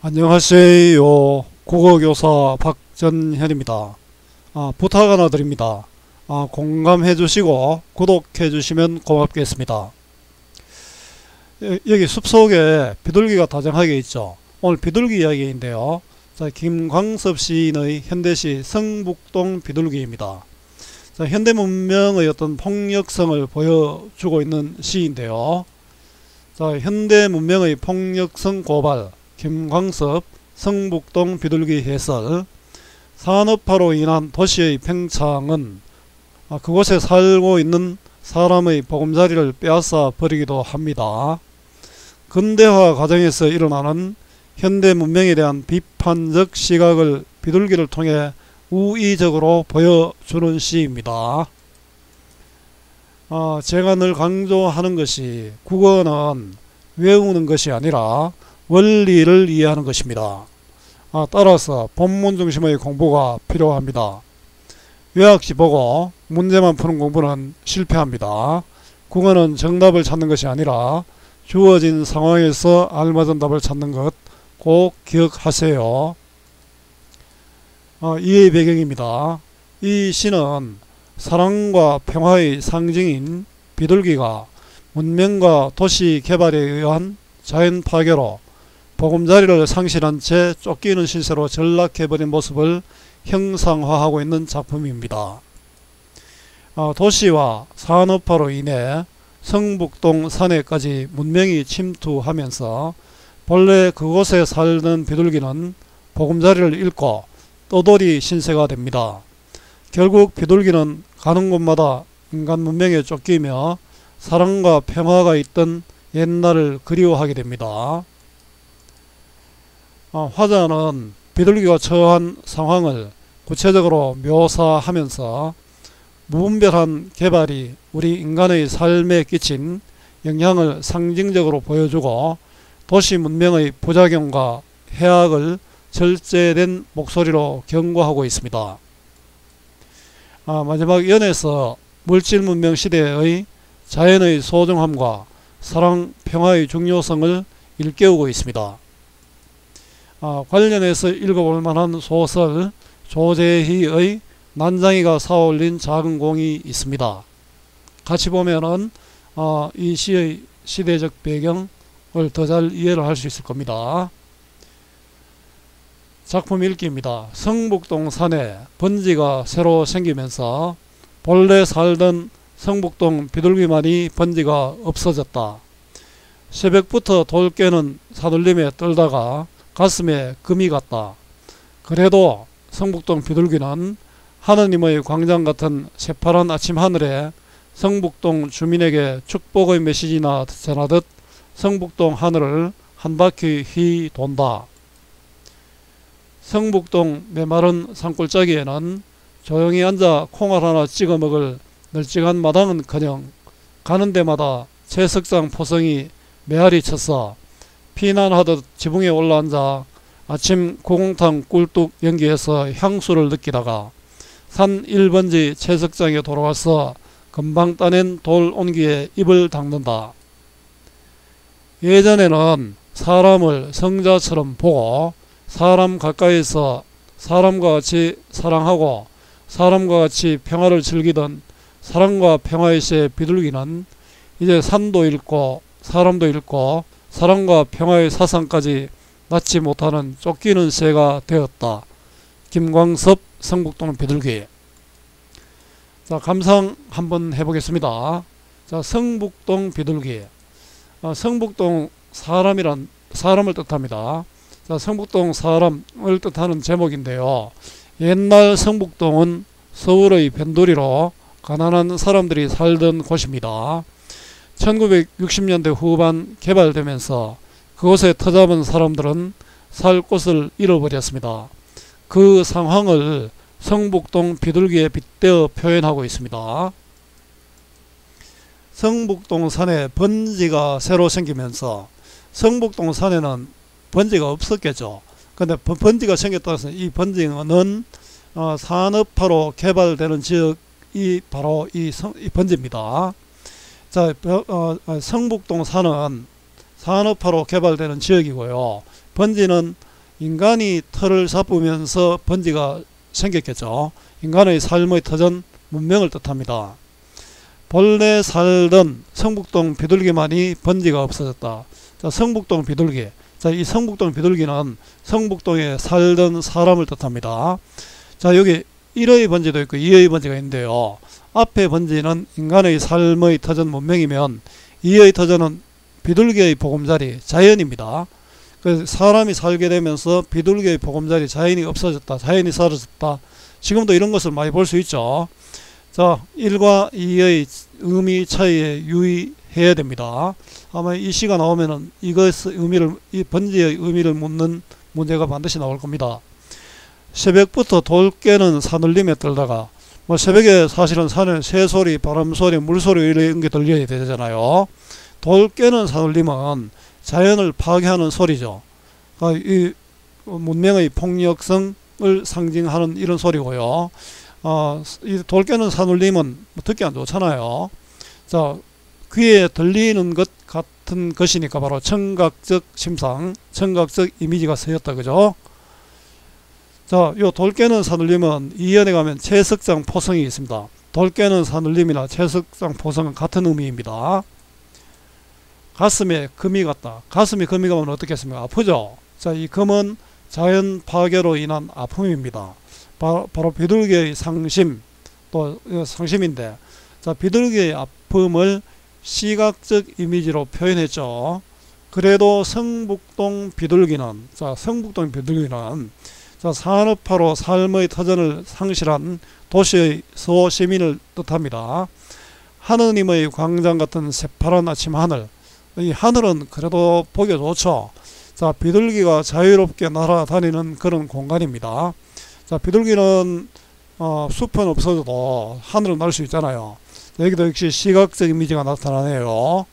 안녕하세요. 국어교사 박전현입니다. 부탁 하나 드립니다. 공감해 주시고 구독해 주시면 고맙겠습니다. 여기 숲속에 비둘기가 다정하게 있죠. 오늘 비둘기 이야기인데요. 자, 김광섭 시인의 현대시 성북동 비둘기입니다. 자, 현대 문명의 어떤 폭력성을 보여주고 있는 시인데요. 자, 현대 문명의 폭력성 고발, 김광섭 성북동 비둘기 해설. 산업화로 인한 도시의 팽창은 그곳에 살고 있는 사람의 보금자리를 빼앗아 버리기도 합니다. 근대화 과정에서 일어나는 현대 문명에 대한 비판적 시각을 비둘기를 통해 우의적으로 보여주는 시입니다. 제가 늘 강조하는 것이 국어는 외우는 것이 아니라 원리를 이해하는 것입니다. 따라서 본문 중심의 공부가 필요합니다. 요약지 보고 문제만 푸는 공부는 실패합니다. 국어는 정답을 찾는 것이 아니라 주어진 상황에서 알맞은 답을 찾는 것 꼭 기억하세요. 이해의 배경입니다. 이 시는 사랑과 평화의 상징인 비둘기가 문명과 도시 개발에 의한 자연 파괴로 보금자리를 상실한 채 쫓기는 실세로 전락해버린 모습을 형상화하고 있는 작품입니다. 도시와 산업화로 인해 성북동 산해까지 문명이 침투하면서 본래 그곳에 살던 비둘기는 보금자리를 잃고 떠돌이 신세가 됩니다. 결국 비둘기는 가는 곳마다 인간 문명에 쫓기며 사랑과 평화가 있던 옛날을 그리워하게 됩니다. 화자는 비둘기가 처한 상황을 구체적으로 묘사하면서 무분별한 개발이 우리 인간의 삶에 끼친 영향을 상징적으로 보여주고 도시 문명의 부작용과 해악을 절제된 목소리로 경고하고 있습니다. 마지막 연에서 물질 문명 시대의 자연의 소중함과 사랑, 평화의 중요성을 일깨우고 있습니다. 관련해서 읽어볼 만한 소설 조재희의 난장이가 사올린 작은 공이 있습니다. 같이 보면은 이 시의 시대적 배경을 더 잘 이해를 할 수 있을 겁니다. 작품 읽기입니다. 성북동 산에 번지가 새로 생기면서 본래 살던 성북동 비둘기만이 번지가 없어졌다. 새벽부터 돌 깨는 사들림에 떨다가 가슴에 금이 갔다. 그래도 성북동 비둘기는 하느님의 광장 같은 새파란 아침 하늘에 성북동 주민에게 축복의 메시지나 전하듯 성북동 하늘을 한 바퀴 휘 돈다. 성북동 메마른 산골짜기에는 조용히 앉아 콩알 하나 찍어 먹을 널찍한 마당은커녕 가는 데마다 채석장 포성이 메아리 쳤어 피난하듯 지붕에 올라앉아 아침 고공탕 꿀뚝 연기해서 향수를 느끼다가 산 1번지 채석장에 돌아와서 금방 따낸 돌 온기에 입을 닦는다. 예전에는 사람을 성자처럼 보고 사람 가까이서 사람과 같이 사랑하고 사람과 같이 평화를 즐기던 사랑과 평화의 새 비둘기는 이제 산도 잃고 사람도 잃고 사랑과 평화의 사상까지 낳지 못하는 쫓기는 새가 되었다. 김광섭 성북동 비둘기. 자, 감상 한번 해보겠습니다. 자, 성북동 비둘기. 성북동 사람을 뜻합니다. 자, 성북동 사람을 뜻하는 제목인데요. 옛날 성북동은 서울의 변두리로 가난한 사람들이 살던 곳입니다. 1960년대 후반 개발되면서 그곳에 터잡은 사람들은 살 곳을 잃어버렸습니다. 그 상황을 성북동 비둘기에 빗대어 표현하고 있습니다. 성북동 산에 번지가 새로 생기면서 성북동 산에는 번지가 없었겠죠. 근데 번지가 생겼다고 해서 이 번지는 산업화로 개발되는 지역이 바로 이 번지입니다. 자, 성북동 산은 산업화로 개발되는 지역이고요. 번지는 인간이 털을 잡으면서 번지가 생겼겠죠. 인간의 삶의 터전, 문명을 뜻합니다. 본래 살던 성북동 비둘기만이 번지가 없어졌다. 자, 성북동 비둘기. 자, 이 성북동 비둘기는 성북동에 살던 사람을 뜻합니다. 자, 여기 1의 번지도 있고 2의 번지가 있는데요. 앞에 번지는 인간의 삶의 터전 문명이면 2의 터전은 비둘기의 보금자리 자연입니다. 그래서 사람이 살게 되면서 비둘기의 보금자리 자연이 없어졌다. 자연이 사라졌다. 지금도 이런 것을 많이 볼 수 있죠. 자, 1과 2의 의미 차이에 유의해야 됩니다. 아마 이 시가 나오면은 이것의 의미를, 이 번지의 의미를 묻는 문제가 반드시 나올 겁니다. 새벽부터 돌 깨는 산울림에 들다가, 뭐 새벽에 사실은 산에 새소리, 바람소리, 물소리 이런 게 들려야 되잖아요. 돌 깨는 산울림은 자연을 파괴하는 소리죠. 이 문명의 폭력성을 상징하는 이런 소리고요. 이 돌 깨는 산울림은 듣기 안 좋잖아요. 자, 귀에 들리는 것 같은 것이니까 바로 청각적 심상, 청각적 이미지가 쓰였다. 그죠? 자, 요 돌 깨는 산울림은 이연에 가면 채석장 포성이 있습니다. 돌 깨는 산울림이나 채석장 포성은 같은 의미입니다. 가슴에 금이 갔다. 가슴에 금이 가면 어떻겠습니까? 아프죠? 자, 이 금은 자연 파괴로 인한 아픔입니다. 바로 비둘기의 상심, 또 상심인데, 자, 비둘기의 아픔을 시각적 이미지로 표현했죠. 그래도 성북동 비둘기는, 자, 성북동 비둘기는, 자, 산업화로 삶의 터전을 상실한 도시의 소시민을 뜻합니다. 하느님의 광장 같은 새파란 아침 하늘, 이 하늘은 그래도 보기 좋죠. 자, 비둘기가 자유롭게 날아다니는 그런 공간입니다. 자, 비둘기는 숲은 없어져도 하늘은 날 수 있잖아요. 여기도 역시 시각적 이미지가 나타나네요.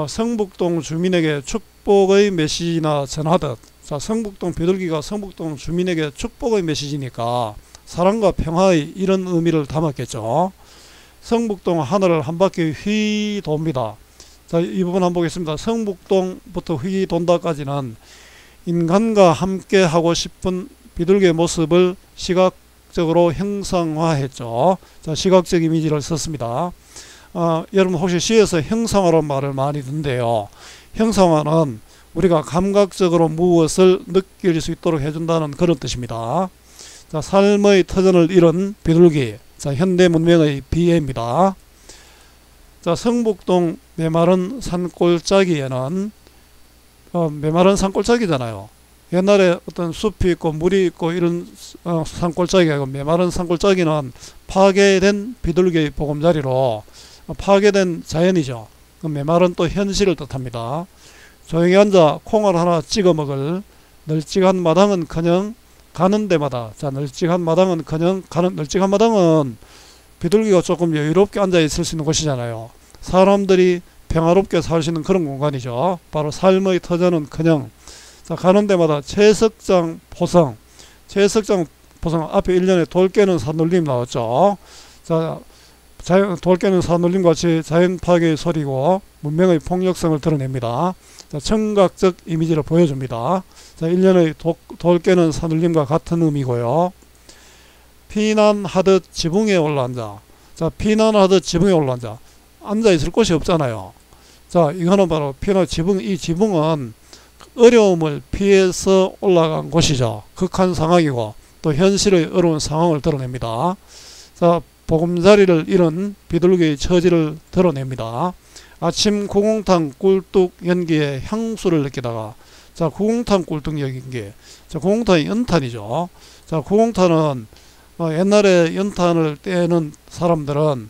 성북동 주민에게 축복의 메시지나 전하듯, 자, 성북동 비둘기가 성북동 주민에게 축복의 메시지니까 사랑과 평화의 이런 의미를 담았겠죠. 성북동 하늘을 한 바퀴 휘 돕니다. 자, 이 부분 한번 보겠습니다. 성북동부터 휘 돈다까지는 인간과 함께 하고 싶은 비둘기의 모습을 시각적으로 형상화했죠. 자, 시각적 이미지를 썼습니다. 여러분 혹시 시에서 형상화라는 말을 많이 듣는데요. 형상화는 우리가 감각적으로 무엇을 느낄 수 있도록 해준다는 그런 뜻입니다. 자, 삶의 터전을 잃은 비둘기. 자, 현대 문명의 비애입니다. 자, 성북동 메마른 산골짜기에는 메마른 산골짜기잖아요. 옛날에 어떤 숲이 있고 물이 있고 이런 산골짜기가 아니고 메마른 산골짜기는 파괴된 비둘기의 보금자리로 파괴된 자연이죠. 메마른 또 현실을 뜻합니다. 조용히 앉아 콩을 하나 찍어 먹을 널찍한 마당은커녕 가는 데마다, 자, 널찍한 마당은커녕 가는, 널찍한 마당은 비둘기가 조금 여유롭게 앉아 있을 수 있는 곳이잖아요. 사람들이 평화롭게 살 수 있는 그런 공간이죠. 바로 삶의 터전은커녕, 자, 가는 데마다 채석장 포성, 채석장 포성 앞에 1년에 돌 깨는 산울림 나왔죠. 자, 돌 깨는 산울림 같이 자연 파괴의 소리고 문명의 폭력성을 드러냅니다. 자, 청각적 이미지를 보여줍니다. 자, 1년의 돌 깨는 산울림과 같은 의미고요. 피난하듯 지붕에 올라앉아. 자, 피난하듯 지붕에 올라앉아. 앉아 있을 곳이 없잖아요. 자, 이거는 바로 이 지붕은 어려움을 피해서 올라간 곳이죠. 극한 상황이고 또 현실의 어려운 상황을 드러냅니다. 자, 보금자리를 잃은 비둘기의 처지를 드러냅니다. 아침 구공탕 꿀뚝 연기에 향수를 느끼다가, 자, 구공탕 꿀뚝 연기. 자, 구공탕이 연탄이죠. 자, 구공탄은 옛날에 연탄을 떼는 사람들은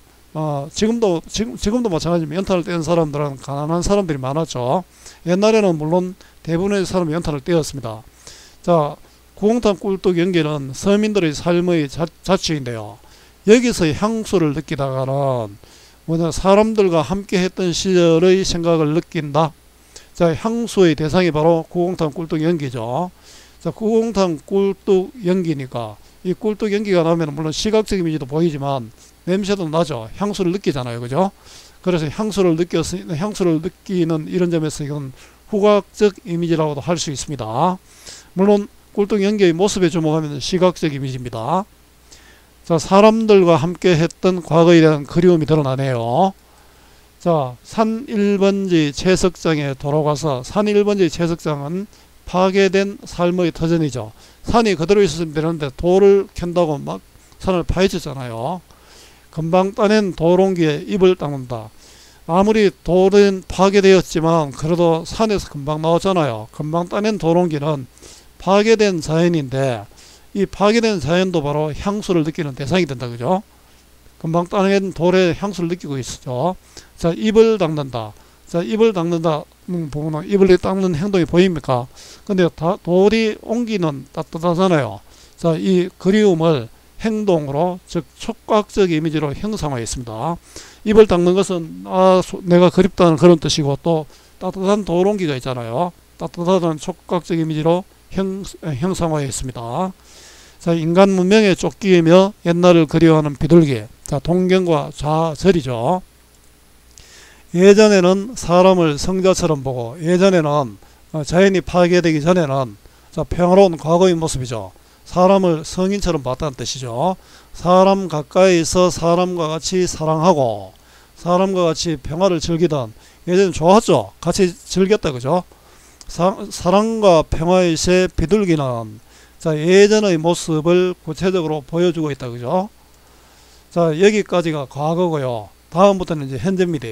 지금도 마찬가지지만 연탄을 떼는 사람들은 가난한 사람들이 많았죠. 옛날에는 물론 대부분의 사람이 연탄을 떼었습니다. 자, 구공탄 꿀뚝 연기는 서민들의 삶의 자취인데요. 여기서 향수를 느끼다가는 사람들과 함께 했던 시절의 생각을 느낀다. 자, 향수의 대상이 바로 구공탄 꿀뚝 연기죠. 자, 구공탄 꿀뚝 연기니까 이 꿀뚝 연기가 나면 물론 시각적 이미지도 보이지만 냄새도 나죠. 향수를 느끼잖아요. 그죠? 그래서 향수를 느끼는 이런 점에서 이건 후각적 이미지라고도 할 수 있습니다. 물론 꿀등 연기의 모습에 주목하면 시각적 이미지입니다. 자, 사람들과 함께 했던 과거에 대한 그리움이 드러나네요. 자, 산 1번지 채석장에 돌아가서 산 1번지 채석장은 파괴된 삶의 터전이죠. 산이 그대로 있었으면 되는데 돌을 캔다고 막 산을 파헤쳤잖아요. 금방 따낸 돌옹기에 입을 닦는다. 아무리 돌은 파괴되었지만 그래도 산에서 금방 나왔잖아요. 금방 따낸 돌옹기는 파괴된 자연인데 이 파괴된 자연도 바로 향수를 느끼는 대상이 된다. 그죠? 금방 따낸 돌의 향수를 느끼고 있죠. 자, 입을 닦는다. 자, 입을 닦는다 보면 입을 닦는 행동이 보입니까? 근데 돌이 옹기는 따뜻하잖아요. 자, 이 그리움을 행동으로, 즉 촉각적 이미지로 형상화했습니다. 입을 닦는 것은 내가 그립다는 그런 뜻이고, 또 따뜻한 돌옹기가 있잖아요. 따뜻하다는 촉각적 이미지로 형상화했습니다. 자, 인간 문명에 쫓기며 옛날을 그리워하는 비둘기. 자, 동경과 좌절이죠. 예전에는 사람을 성자처럼 보고, 예전에는 자연이 파괴되기 전에는, 자, 평화로운 과거의 모습이죠. 사람을 성인처럼 봤다는 뜻이죠. 사람 가까이서 사람과 같이 사랑하고 사람과 같이 평화를 즐기던, 예전엔 좋았죠. 같이 즐겼다. 그죠? 사랑과 평화의 새 비둘기는, 자, 예전의 모습을 구체적으로 보여주고 있다. 그죠? 자, 여기까지가 과거고요. 다음부터는 이제 현재입니다.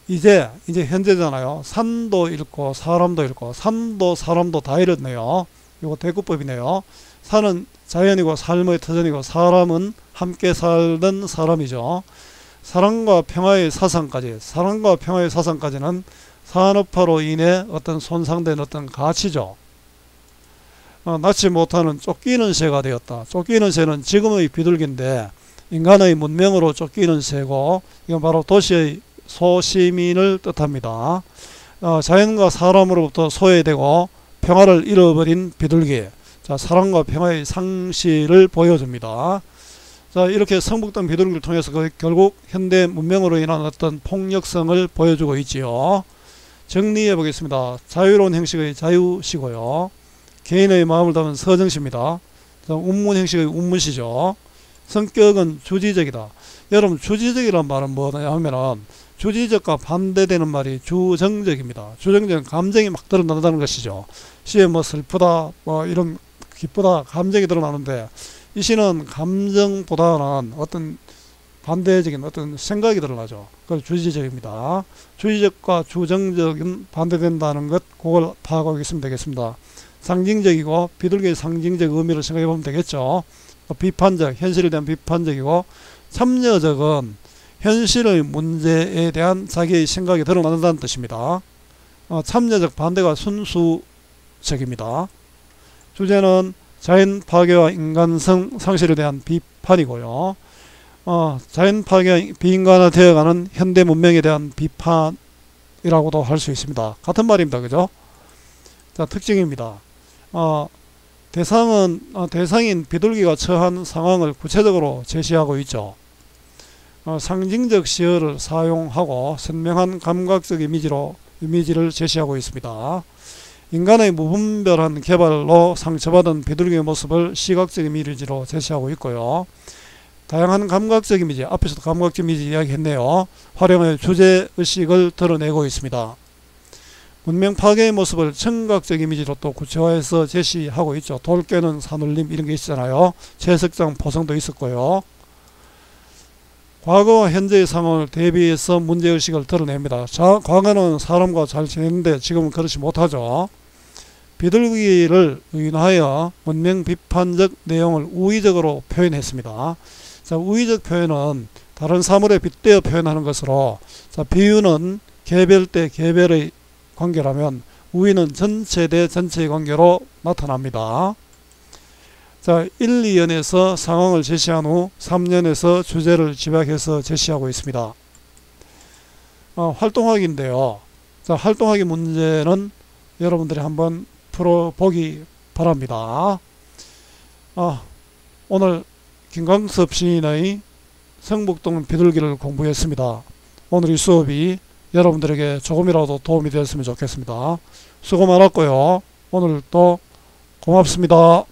이제 현재잖아요. 산도 잃고 사람도 잃고, 산도 사람도 다 잃었네요. 이거 대구법이네요. 산은 자연이고 삶의 터전이고, 사람은 함께 살던 사람이죠. 사랑과 평화의 사상까지는 산업화로 인해 어떤 손상된 어떤 가치죠. 낳지 못하는 쫓기는 새가 되었다. 쫓기는 새는 지금의 비둘기인데 인간의 문명으로 쫓기는 새고, 이건 바로 도시의 소시민을 뜻합니다. 자연과 사람으로부터 소외되고 평화를 잃어버린 비둘기. 자, 사랑과 평화의 상실을 보여줍니다. 자, 이렇게 성북동 비둘기를 통해서 결국 현대 문명으로 인한 어떤 폭력성을 보여주고 있지요. 정리해 보겠습니다. 자유로운 형식의 자유시고요. 개인의 마음을 담은 서정시입니다. 운문 형식의 운문시죠. 성격은 주지적이다. 여러분, 주지적이란 말은 뭐냐 하면은, 주지적과 반대되는 말이 주정적입니다. 주정적은 감정이 막 드러난다는 것이죠. 시에 뭐 슬프다, 뭐 이런 기쁘다, 감정이 드러나는데, 이 시는 감정보다는 어떤 반대적인 어떤 생각이 드러나죠. 그래서 주지적입니다. 주지적과 주정적은 반대된다는 것, 그걸 파악하고 있으면 되겠습니다. 상징적이고, 비둘기의 상징적 의미를 생각해 보면 되겠죠. 비판적, 현실에 대한 비판적이고, 참여적은 현실의 문제에 대한 자기의 생각이 드러난다는 뜻입니다. 참여적 반대가 순수적입니다. 주제는 자연 파괴와 인간성 상실에 대한 비판이고요. 자연 파괴와 비인간화 되어가는 현대 문명에 대한 비판이라고도 할 수 있습니다. 같은 말입니다. 그죠? 자, 특징입니다. 대상인 비둘기가 처한 상황을 구체적으로 제시하고 있죠. 상징적 시어를 사용하고 선명한 감각적 이미지를 제시하고 있습니다. 인간의 무분별한 개발로 상처받은 비둘기의 모습을 시각적 이미지로 제시하고 있고요. 다양한 감각적 이미지, 앞에서도 감각적 이미지 이야기했네요. 활용의 주제의식을 드러내고 있습니다. 문명 파괴의 모습을 청각적 이미지로 또 구체화해서 제시하고 있죠. 돌 깨는 산울림 이런 게 있잖아요. 채석장 포성도 있었고요. 과거와 현재의 상황을 대비해서 문제의식을 드러냅니다. 과거는 사람과 잘 지냈는데 지금은 그렇지 못하죠. 비둘기를 의인하여 문명 비판적 내용을 우의적으로 표현했습니다. 자, 우의적 표현은 다른 사물에 빗대어 표현하는 것으로, 자, 비유는 개별 대 개별의 관계라면 우의는 전체 대 전체의 관계로 나타납니다. 자, 1, 2연에서 상황을 제시한 후 3연에서 주제를 집약해서 제시하고 있습니다. 활동하기인데요. 자, 활동하기 문제는 여러분들이 한번 풀어보기 바랍니다. 오늘 김광섭 시인의 성북동 비둘기를 공부했습니다. 오늘 이 수업이 여러분들에게 조금이라도 도움이 되었으면 좋겠습니다. 수고 많았고요. 오늘 또 고맙습니다.